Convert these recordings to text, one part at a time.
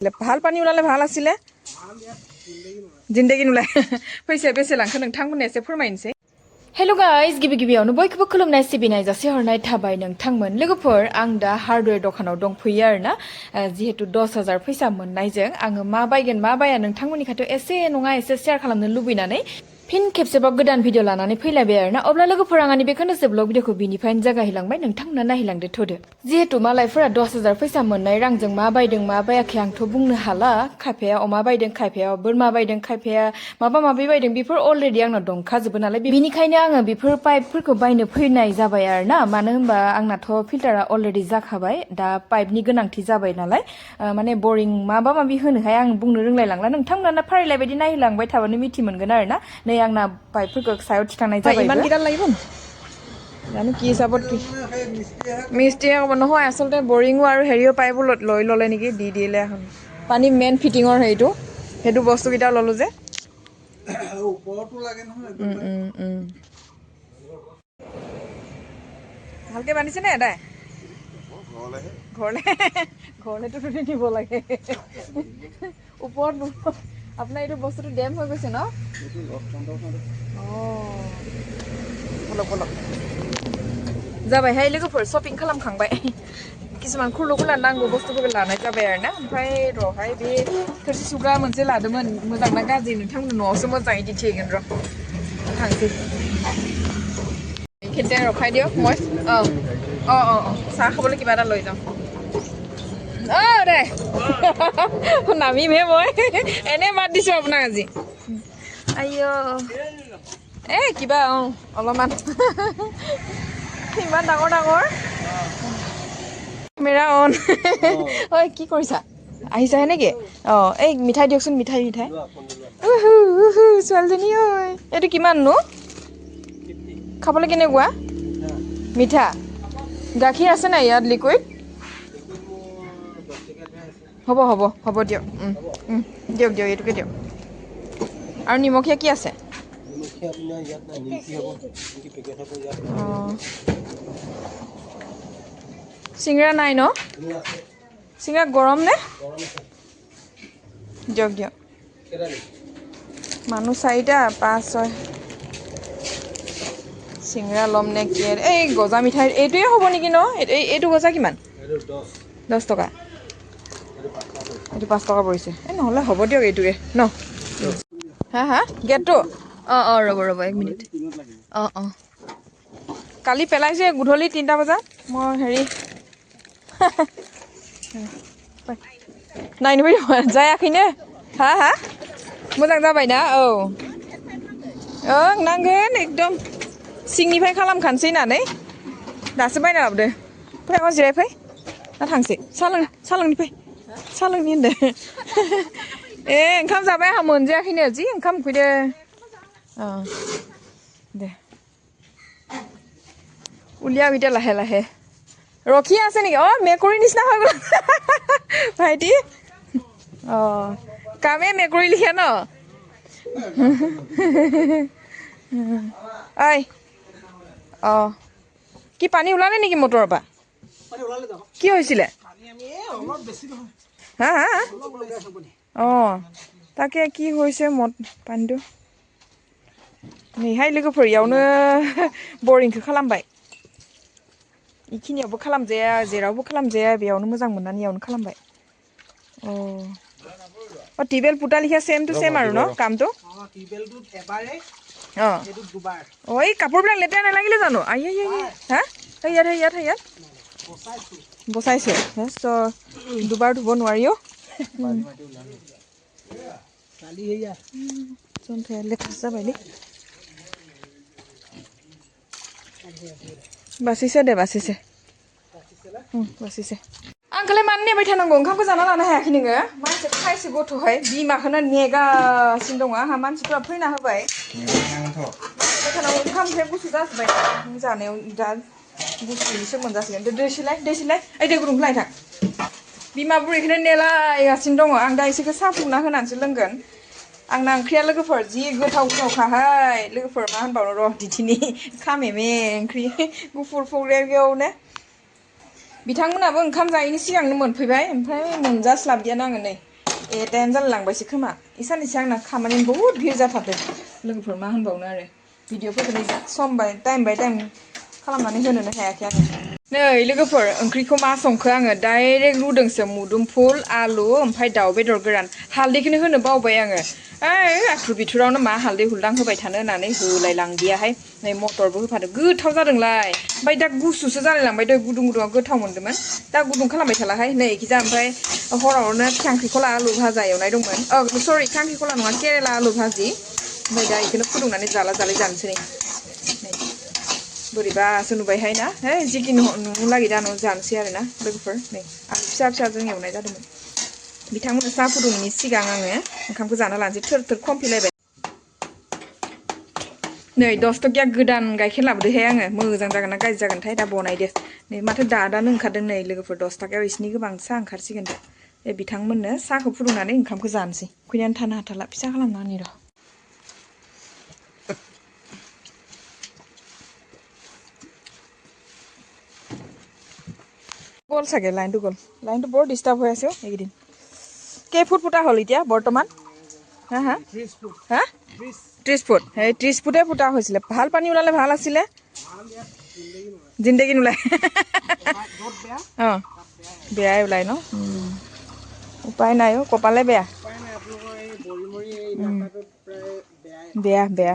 ভাল পানী ওলালে ভাল আছিলে जिन्दगी नुलाय फैसाया बेसे लांखो नोंथांमोननो एसे फोरमायनोसै हेलो गाइस गिबियावनो बयखौबो खुलुमनाय सिबिनाय जासिहरनाय थाबाय नोंथांमोन लोगोफोर आं दा हार्डवेयर दखानाव दंफैयो आरोना जिहेतु 10,000 फैसा मोननायजों आङो मा बायगोन मा बाया नोंथांमोननि खाथियाव एसे नङा एसे शेयार खालामनो लुबैनानै फिन खेबसेबाव गोदान भिडिअ लानानै फैलायबाय आरोना अब्ला लोगोफोर आंनि बे खोनोसे ब्लग भिडिअखौ बिनिफ्रायनो जागायलांबाय नोंथांमोना नायलांदो थोदो जिहेतु मालायफोरा 10,000 फैसा मोननाय रांजों मा बायदों मा बायाखै आंथ' बुंनो हाला खायफाया अमा बायदों खायफाया बोरमा बायदों खायफाया माबा माबि बायदों बेफोर अलरेडि आंनाव दंखाजोबो नालाय बेनिखायनो आङो बेफोर पाइपफोरखौ बायनो फैनाय जाबाय आरोना मानो होनबा आंनाथ' फिल्टारा अलरेडि जाखाबाय दा पाइपनि गोनांथि जाबाय नालाय माने बरिं माबा माबि होनोहाय आं बुंनो रोंलाय लांला नोंथांमोना फारिलाय बायदि नायलांबाय थाबानो मिथि मोनगोन आरोना नै आंना पाइपफोरखौ सायाव थिखांनाय जाबाय इमान गिदाल লাগিব জানো কি হিচাপত কি মিস্ত্ৰীয়ে ক'ব নহয় আচলতে বৰিঙো আৰু হেৰিও পাইপো লৈ ল'লে নেকি দি দিলে এখন পানী মেইন ফিটিঙৰ হেৰিটো সেইটো বস্তুকেইটা ল'লোঁ যে ওপৰতো লাগে নহয় ভালকৈ বান্ধিছে নে এদাই ঘৰলেতো নিব লাগে ওপৰত আপোনাৰ এইটো বস্তুটো ডেম হৈ গৈছে ন বলক जाबायहाय लोगोफोर शपिं खालामखांबाय किसुमान खुरलु खुरला नांगौ बुस्थुफोरखौ लानाय जाबाय आरोना ओमफ्राय र'हाय बे थोरसि सुग्रा मोनसे लादोंमोन मोजां ना गाज्रि नोंथांमोननो न'आवसो मोजाङै दिन्थिहैगोन र' थांसै खेनसे रखाই দিয়ক মই চাহ খাবলৈ কিবা এটা লৈ যাওঁ দে নামিমহে মই এনেই মাত দিছোঁ আপোনাক আজি আইঅ কিবা অলপমান ইমান ডাঙৰ কেমেৰা অন ঐ কি কৰিছা আহিছাহে নেকি এই মিঠাই দিয়কচোন মিঠাই ছোৱালীজনী ঐ এইটো কিমাননো খাবলৈ কেনেকুৱা মিঠা গাখীৰ আছে নাই ইয়াত লিকুইড হ'ব দিয়ক দিয়ক এইটোকে দিয়ক আৰু নিমখীয়া কি আছে চিংৰা নাই ন চিংৰা গৰম নে দিয়ক মানুহ 4টা 5-6 চিংৰা ল'ম নে কি এই গজা মিঠাই এইটোৱে হ'ব নেকি ন এইটো গজা কিমান 10 টকা এইটো 5 টকা পৰিছে নহ'লে হ'ব দিয়ক এইটোৱে ন হা গেটটো ৰ'ব 1 মিনিট কালি পেলাইছে গধূলি 3টা বজাত মই হেৰি नायनो जायाखै ने हा मोजां जाबाय ना ओं नांगोन एकदम सिंनिफ्राय खालामखानोसै होननानै दासो बायना लाबोदो फै आं जिरायफै ना थांसै साहा लोंनि फै साहा लोंनि होनदो ओंखाम जाबाय आंहा मोनजायाखैनो जि ओंखाम उखैदो दे उलियाव এতিয়া লাহে ৰখি আছে নেকি মেকুৰী নিচিনা হৈ গ'ল ভাইটি কামে মেকুৰী লিখা ন ঐ কি পানী ওলালে নেকি মটৰৰ পৰা কি হৈছিলে হা তাকে কি হৈছে পানীটো नैहाय लोगोफोर इयावनो बरिंखौ खालामबाय इखिनियावबो खालामजाया जेरावबो खालामजाया बेयावनो मोजां मोननानै इयावनो खालामबाय टिबेल पुटा लिखा सेम टु सेम আৰু ন কামটো টিবেলটোত এবাৰে এটো দুবাৰ এই কাপোৰবিলাক লেতেৰা নালাগিলে জানো হা ইয়াত বসাইছো দুবাৰ ধুব নোৱাৰিও কালি হেয়া চোন ফেলে খাসা বাইলি बासिसे आंखौलाय मानो नेबाय थानांगौ ओंखामखौ जाना लानो हायाखै नोङो मानसि खायसे गथ'हाय बिमाखौनो नेगासिनो दङ आंहा मानसिफ्रा फैना होबाय ओंखाम ओंख्रि गुसु जाजोब्बाय जानायाव दा गुसुयैसो मोनजासिगोन दैसिलाय ओइ दै गुदुंखौ लायथां बिमा बुरैखौनो नेलायगासिनो दङ आं दा एसेखौ साहा फुदुंना होनानैसो लोंगोन आंना ओंख्रिया लोगोफोर जि गोथावखाहाय लोगोफोर मा होनबावनो र' दिथिनि खामेमे ओंख्रि गुफुर फौरेयावनो बिथांमोनाबो ओंखाम जायैनि सिगांनो मोनफैबाय ओमफ्राय मोनजास्लाबदियानो आङो नै 10 जालांबायसो खोमा इसानैसो आंना खामानि बहुत भिर जाथारदों लोगोफोर मा होनबावनो आरो भिडिअफोरखौनो सम बाय टाइम खालामनानै होनोनो हायाखै आङो नै लोगोफोर ओंख्रिखौ मा संखो आङो डाइरेक्ट रुदोंसो मुदुमफुल आलु ओमफ्राय दाउ बेदर गोरान हालदैखौनो होनो बावबाय आङो ओइ आथुर बिथुरावनो मा हालदै हुलदां होबाय थानो होननानै होलाय लांदियाहाय नै मटरबो होफादों गोथाव जादोंलाय ओमफ्राय दा गुसुसो जालायलांबाय दै गुदुं गुदुङाव गोथाव मोन्दोंमोन दा गुदुं खालामबाय थालाहाय नै इखिजा ओमफ्राय हरावनो खांख्रिखला आलु भाजा एवनाय दंमोन सरि खांख्रिखला नङा केरेला आलु भाजि ओमफ्राय दा इखौनो फुदुंनानै जाला जालाय जानोसै नै बोरैबासो नुबायहाय ना है जिखिनि नुनो नागिरा न' जानोसै आरो ना लोगोफोर नै आलु फिसा फिसाजों एवनाय जादोंमोन बिथांमोननो साहा फुदुंनायनि सिगां आङो ओंखामखौ जाना लानोसै थोर थोर खमफिलायबाय नै 10 टकिया गोदान गाइखेर लाबोदोंहाय आङो मोजां जागोन ना गाज्रि जागोनथाय दा बनायदो नै माथो दानो ओंखारदों नै लोगोफोर 10 टकियाव इसिनि गोबां साहा ओंखारसिगोन दा बिथांमोननो साहाखौ फुदुंनानै ओंखामखौ जानोसै उखैनानै थानो हाथारला फिसा खालामनानै र' গ'ল চাগে লাইনটো বৰ ডিষ্টাৰ্ব হৈ আছে এইকেইদিন কেই ফুট ফুটা হ'ল এতিয়া বৰ্তমান হা হা 30 ফুট সেই 30 ফুটে ফুটা হৈছিলে ভাল পানী ওলালে ভাল আছিলে জিন্দগী নোলায় অঁ বেয়াই ওলাই ন উপায় নাই অ' কপালে বেয়া বেয়া বেয়া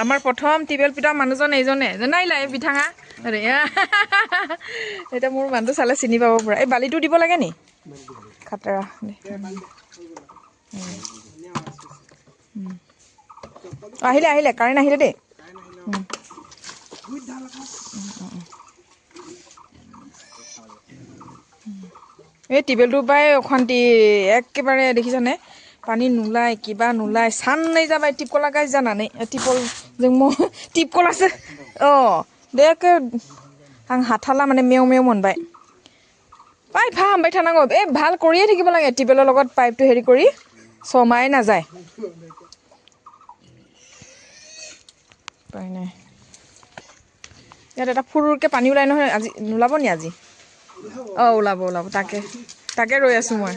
আমাৰ প্ৰথম টিবেল পিটা মানুহজন এইজনে নাইলাই বিঠাঙা আৰে এতিয়া মোৰ মানুহটো চালে চিনি পাব পৰা এই বালিটো দিব লাগে নি খাতৰা আহিলে আহিলে কাৰেণ্ট আহিলে দেই এই টিবেলটোৰ পৰাই অশান্তি একেবাৰে দেখিছানে পানী নোলায় কিবা নোলায় साननै जाबाय टिपकला गाज्रि जानानै टिपलजों टिपकलासो देख आं हाथाला माने मेव मेव मोनबाय पाइप फाहामबाय थानांगौ ভাল কৰিয়ে থাকিব লাগে टिबेলৰ লগত পাইপটো হেৰি কৰি ছমাই নাযায় পাই নাই ইয়াত এটা ফুৰুৰকে পানী ওলাই নহয় আজি নোলাব নি আজি ওলাব ওলাব তাকে ৰৈ আছো মই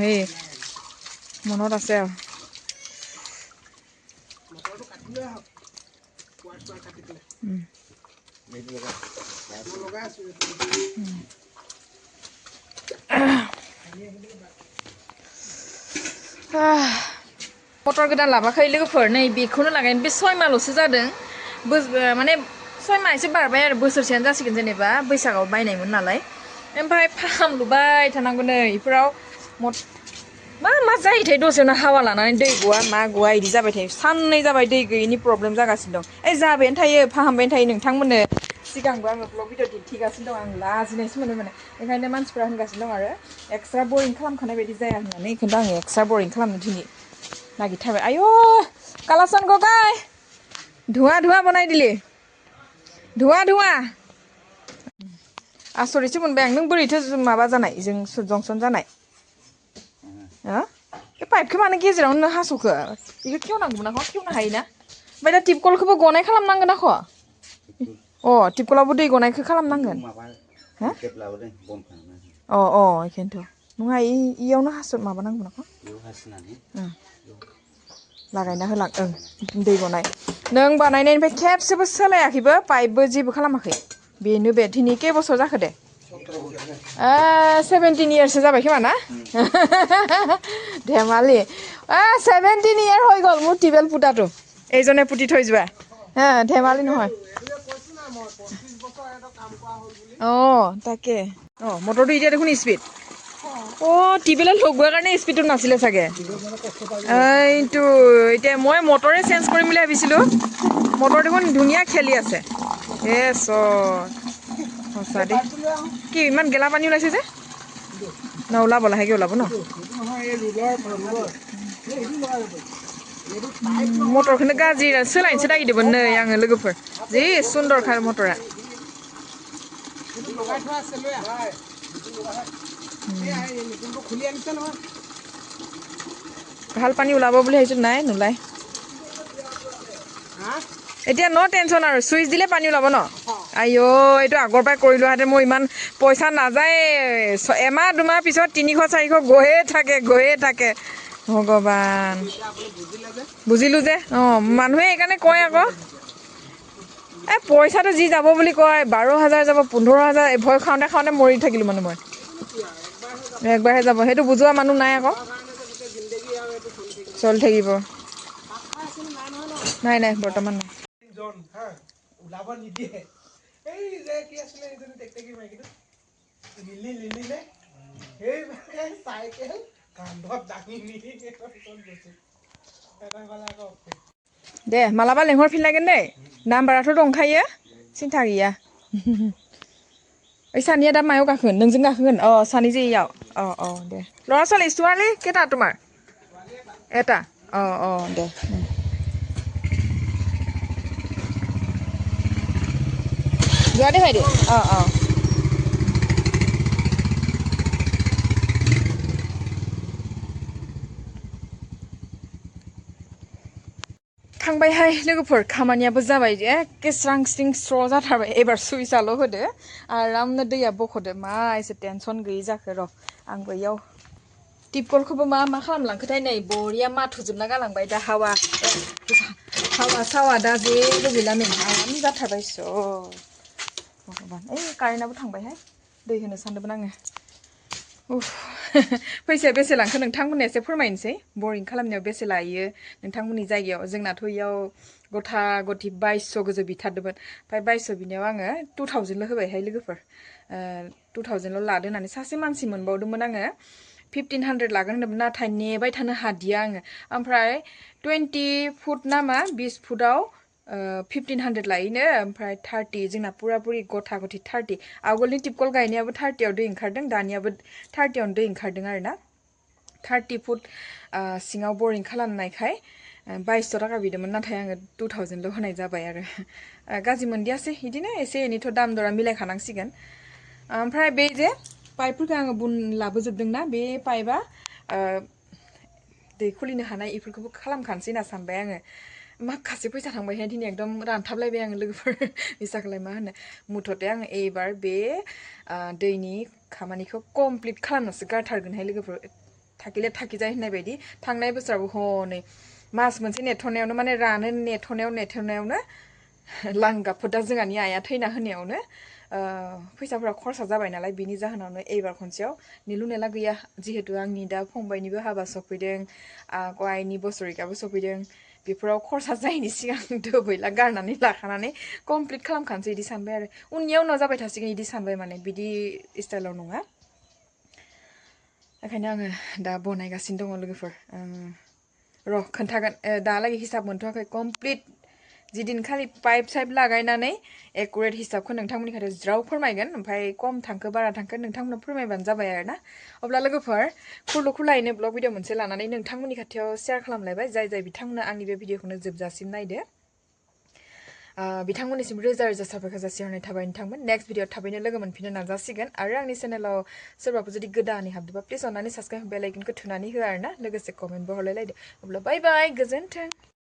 সেই মনত আছে আৰু मटर गोदान लाबाखै लोगोफोर नै बेखौनो लागायनो बे 6 माल'सो जादों माने 6 मा एसे बारबाय आरो बोसोरसेयानो जासिगोन जेनेबा बैसागाव बायनायमोन नालाय ओमफ्राय फाहामलुबाय थानांगौ नै इफोराव मा जायोथाय दसेनो हावा लानानै दै गवा मा गवा इदि जाबाय थायो साननै जाबाय दै गैयिनि प्रब्लेम जागासिनो दं जाबायानो थायो फाहामबायानो थायो नोंथांमोननो सिगांबो आङो ब्लग भिडिअ दिन्थिगासिनो दं आं लाजिनायसो मोनो माने ओंखायनो मानसिफ्रा होनगासिनो दं आरो एक्सट्रा बरिं खालामखानाय बायदि जाया होननानै बेखौनो आङो एक्सट्रा बरिं खालामनो दिनै नागिरथारबाय आयौ कालासन गगाय धुवा धुवा बनाय दिली धुवा धुवा आसरितसो मोनबाय आं नों बोरैथो माबा जानाय जों जंसन जानाय बे पाइपखौ मानो गेजेरावनो हास'खो बेखौ खेवनांगौमोन ना खेवनो हायोना ओमफ्राय दा टिपकलखौबो गनाय खालामनांगोन आख' टिपकलावबो दै गनायखौ खालामनांगोन बेखायनोथ' नङा इयावनो माबानांगौ नाखौ लागायना होलां दै गनाय नों बानायनायनिफ्राय खेबसेबो सोलायाखैबो पाइपबो जेबो खालामाखै बेनो बे दिनै के बोसोर जाखो दे 17 ইয়ার্সে যাবে কি মানা ধেমালি 17 ইয়ার হয়ে গল মোৰ টিবেল পুটাটো এইজনে পুটি থৈ যোৱা ধেমালি নহয় তাকে মটৰটো এতিয়া দেখোন স্পীড টিবেলত লগোৱাৰ কাৰণে স্পীডটো নাছিলে চাগে এইটো এতিয়া মই মটৰে চেঞ্জ কৰিম বুলি ভাবিছিলোঁ মটৰ দেখোন ধুনীয়া খেলি আছে সঁচা দেই কি ইমান গেলা পানী ওলাইছে যে ওলাব লাহেকৈ ওলাব ন मटरखौनो गाज्रि सोलायनोसो नागिरदोंमोन नै आङो लोगोफोर जि सुन्दरखार मटरा ভাল পানী ওলাব বুলি ভাবিছোঁ নাই নোলায় এতিয়া ন টেনশ্যন আৰু চুইচ দিলে পানী ওলাব ন আইঅ এইটো আগৰ পৰাই কৰি লোৱাহেঁতেন মোৰ ইমান পইচা নাযায় এমাহ দুমাহ পিছত 300 400 গৈয়ে থাকে ভগৱান বুজিলোঁ যে অঁ মানুহে সেইকাৰণে কয় আকৌ এই পইচাটো যি যাব বুলি কয় 12,000 যাব 15,000 ভয় খাওঁতে খাওঁতে মৰি থাকিলোঁ মানে মই একবাৰহে যাব সেইটো বুজোৱা মানুহ নাই আকৌ চলি থাকিব নাই নাই বৰ্তমান নাই ওলাব নিদিয়ে এই যে কি আছিলে এইজনী টেকটেকি মাইকীটো লিলিলে সেই চাইকেল কান্ধত দাঙি নি दे मालाबा लेंहरफिनलायगोन दे नाम्बाराथ' दंखायो सिन्था गैया ओइ सानैया दा मायाव गाखोगोन नोंजों गाखोगोन अ सानैजों इयाव अ दे ল'ৰা ছোৱালী ছোৱালী কেইটা তোমাৰ এটা अ दे যোৱা দে ভাইটি অ थांबायहाय लोगोफोर खामानियाबो जाबाय एखे स्रां स्रिं स्र' जाथारबाय एबार सुइचआल' होदो आरामनो दैया बख'दो मा एसे टेनसन गैयि जाखो र' आंबो इयाव टिपकलखौबो मा खालामलांखोथाय नै बरिया माथुजोबना गालांबाय दा हावा सावा दा जेबो गैला नै आराम जाथारबाय स' भगबान ओइ कारेन्टआबो थांबायहाय दै होनो सानदोंमोन आङो फैसाया बेसे लांखो नोंथांमोननो एसे फोरमायनोसै बरिं खालामनायाव बेसे लायो नोंथांमोननि जायगायाव जोंनाथ' इयाव गथा गथि 2200 गोजौ बिथारदोंमोन ओमफ्राय 2200 बिनायाव आङो 2000ल' होबायहाय लोगोफोर 2000ल' लादो होननानै सासे मानसि मोनबावदोंमोन आङो 1500 लागोन होनदोंमोन नाथाय नेबाय थानो हादिया आङो ओमफ्राय 20 फुट नामा 20 फुटाव 1500 लायोनो ओमफ्राय 30 जोंना पुरापुरि गथा गथि 30 आवगोलनि टिपकल गायनायाबो 30 आव दै ओंखारदों दानियाबो 30 आवनो दै ओंखारदों आरोना 30 फुट सिङाव बरिं खालामनायखाय 2200 थाखा बिदोंमोन नाथाय आङो 2000ल' होनाय जाबाय आरो गाज्रि मोनदियासै बिदिनो एसे एनैथ' दाम दरा मिलायखानांसिगोन ओमफ्राय बे जे पाइपफोरखौ आङो लाबोजोबदोंना बे पाइपआ दै खुलिनो हानाय इफोरखौबो खालामखानोसै होनना सानबाय आङो माखासे फैसा थांबायहाय दिनै एकदम रानथाबलायबाय आङो लोगोफोर फैसाखौलाय मा होनो मुथते आङो एबार बे दैनि खामानिखौ कमप्लिट खालामनोसो गारथारगोनहाय लोगोफोर थाखिले थाखिजाय होननाय बायदि थांनाय बोसोरावबो हनै मास मोनसे नेथ'नायावनो माने रानो नेथ'नायावनो लांगा फोदा जोंहानि आइया थैना होनायावनो फैसाफोरा खरसा जाबाय नालाय बिनि जाहोनावनो एबार खनसेयाव निलु नेला गैया जिहेतु आंनि दा फंबायनिबो हाबा सफैदों आइनि बोसोरिकाबो सफैदों बेफोराव खरसा जायैनि सिगां दोबैला गारनानै लाखानानै कमप्लिट खालामखानोसै बिदि सानबाय आरो उननिया उनाव जाबाय थासिगोन बिदि सानबाय माने बिदि स्टाइलाव नङा ओंखायनो आङो दा बनायगासिनो दङ लोगोफोर र' खोन्थागोन दालागै हिसाब मोनथ'वाखै कमप्लिट जिदिनखालि पाइप साइप लागायनानै एकुरेट हिसाबखौ नोंथांमोननि खाथियाव ज्राव फोरमायगोन ओमफ्राय कम थांखो बारा थांखो नोंथांमोननो फोरमायबानो जाबाय आरो ना अब्ला लोगोफोर खुरलुखुरलायैनो ब्लग भिडिअ मोनसे लानानै नोंथांमोननि खाथियाव शेयार खालामलायबाय जाय बिथांमोना आंनि बे भिडिअखौनो जोबजासिम नायदो बिथांमोननिसिम रोजा रोजा साबायखर जासिहरनाय थाबाय नोंथांमोन नेक्स्ट भिडिअ थाबैनो लोगो मोनफिननो नाजासिगोन आरो आंनि चेनेलाव सोरबाफोर जुदि गोदानै हाबदोंबा प्लिज अननानै साबस्क्राइब बेल आइकनखौ थुनानै हो आरो ना लोगोसे कमेन्टबो हरलायलायदो अब्ला बाय बाय गोजोन्थों